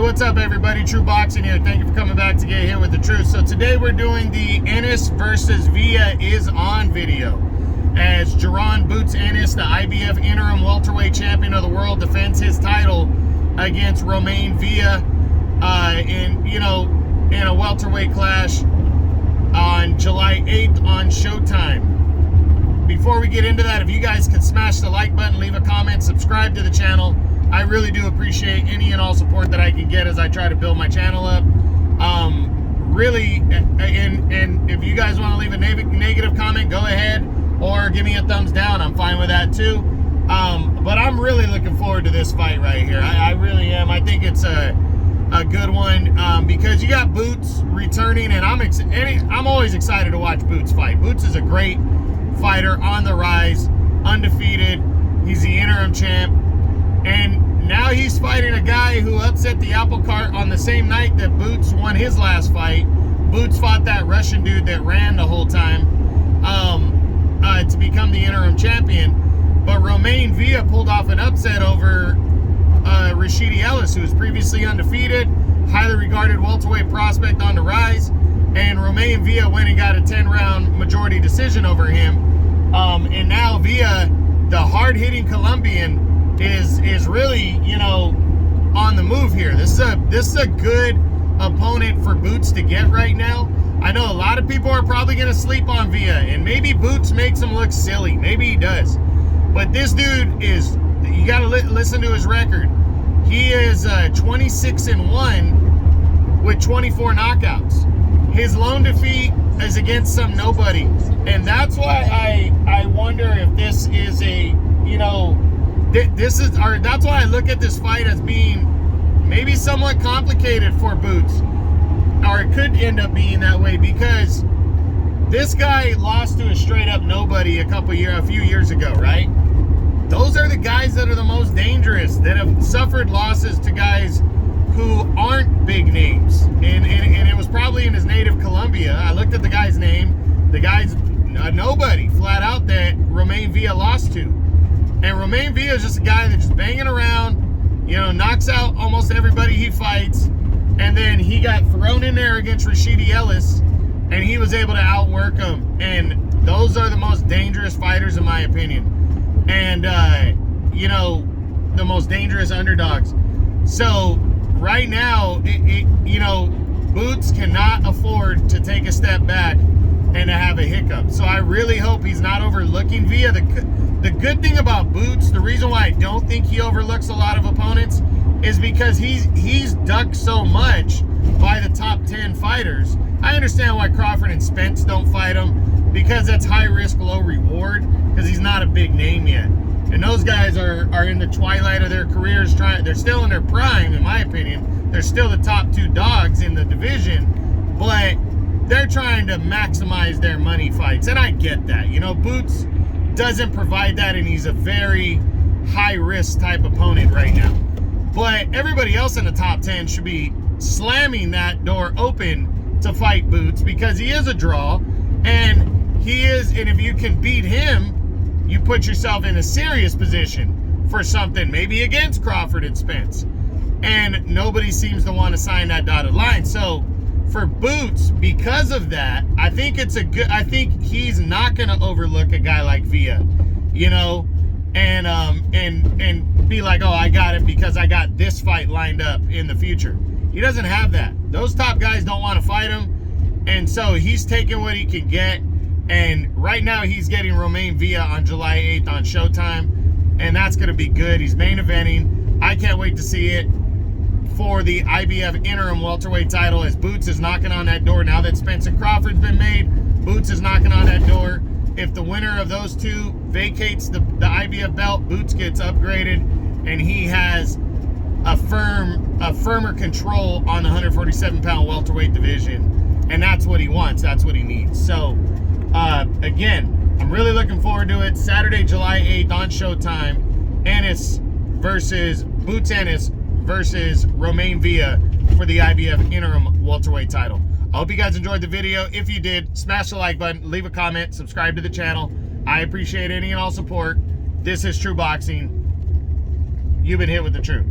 what's up everybody? True Boxing here. Thank you for coming back to get hit with the truth. So today we're doing the Ennis versus Villa is on video. As Jerron Boots Ennis, the IBF Interim Welterweight Champion of the World, defends his title against Romain Villa in a welterweight clash on July 8th on Showtime. Before we get into that, if you guys can smash the like button, leave a comment, subscribe to the channel. I really do appreciate any and all support that I can get as I try to build my channel up. And if you guys want to leave a negative comment, go ahead, or give me a thumbs down. I'm fine with that too. But I'm really looking forward to this fight right here. I really am. I think it's a good one because you got Boots returning, and I'm always excited to watch Boots fight. Boots is a great fighter, on the rise, undefeated. He's the interim champ. And now he's fighting a guy who upset the apple cart on the same night that Boots won his last fight. Boots fought that Russian dude that ran the whole time to become the interim champion. But Romain Villa pulled off an upset over Rashidi Ellis, who was previously undefeated, highly regarded welterweight prospect on the rise. And Romain Villa went and got a 10-round majority decision over him. And now Villa, the hard-hitting Colombian, is really, on the move here. This is a good opponent for Boots to get right now. I know a lot of people are probably going to sleep on Villa, and maybe Boots makes him look silly. Maybe he does. But this dude is, you got to listen to his record. He is 26-1 with 24 knockouts. His lone defeat is against some nobody. And that's why I wonder if this is a, that's why I look at this fight as being maybe somewhat complicated for Boots, or it could end up being that way, because this guy lost to a straight up nobody a few years ago, right? Those are the guys that are the most dangerous, that have suffered losses to guys who aren't big names, and it was probably in his native Colombia. I looked at the guy's name. The guy's a nobody, flat out, that Romain Villa lost to. And Romain Villa is just a guy that's just banging around, knocks out almost everybody he fights. And then he got thrown in there against Rashidi Ellis, and he was able to outwork him. And those are the most dangerous fighters, in my opinion. And, the most dangerous underdogs. So right now, Boots cannot afford to take a step back and to have a hiccup. So I really hope he's not overlooking Villa. The good thing about Boots, the reason why I don't think he overlooks a lot of opponents, is because he's ducked so much by the top 10 fighters. I understand why Crawford and Spence don't fight him, because that's high risk, low reward, because he's not a big name yet. And those guys are in the twilight of their careers. They're still in their prime, in my opinion. They're still the top 2 dogs in the division, but they're trying to maximize their money fights. And I get that. Boots doesn't provide that, and he's a very high-risk type opponent right now. But everybody else in the top 10 should be slamming that door open to fight Boots, because he is a draw, and if you can beat him, you put yourself in a serious position for something, maybe against Crawford and Spence. And nobody seems to want to sign that dotted line. So for Boots, because of that, I think he's not going to overlook a guy like Villa, and be like, oh, I got it because I got this fight lined up in the future. He doesn't have that. Those top guys don't want to fight him, and so he's taking what he can get. And right now he's getting Romain Villa on July 8th on Showtime, and that's going to be good. He's main eventing. I can't wait to see it for the IBF Interim Welterweight title, as Boots is knocking on that door. Now that Spence and Crawford's been made, Boots is knocking on that door. If the winner of those two vacates the IBF belt, Boots gets upgraded, and he has a firmer control on the 147-pound welterweight division, and that's what he wants. That's what he needs. So again, I'm really looking forward to it. Saturday, July 8th on Showtime. Boots Ennis versus Romain Villa for the IBF Interim Welterweight title. I hope you guys enjoyed the video. If you did, smash the like button, leave a comment, subscribe to the channel. I appreciate any and all support. This is True Boxing. You've been hit with the truth.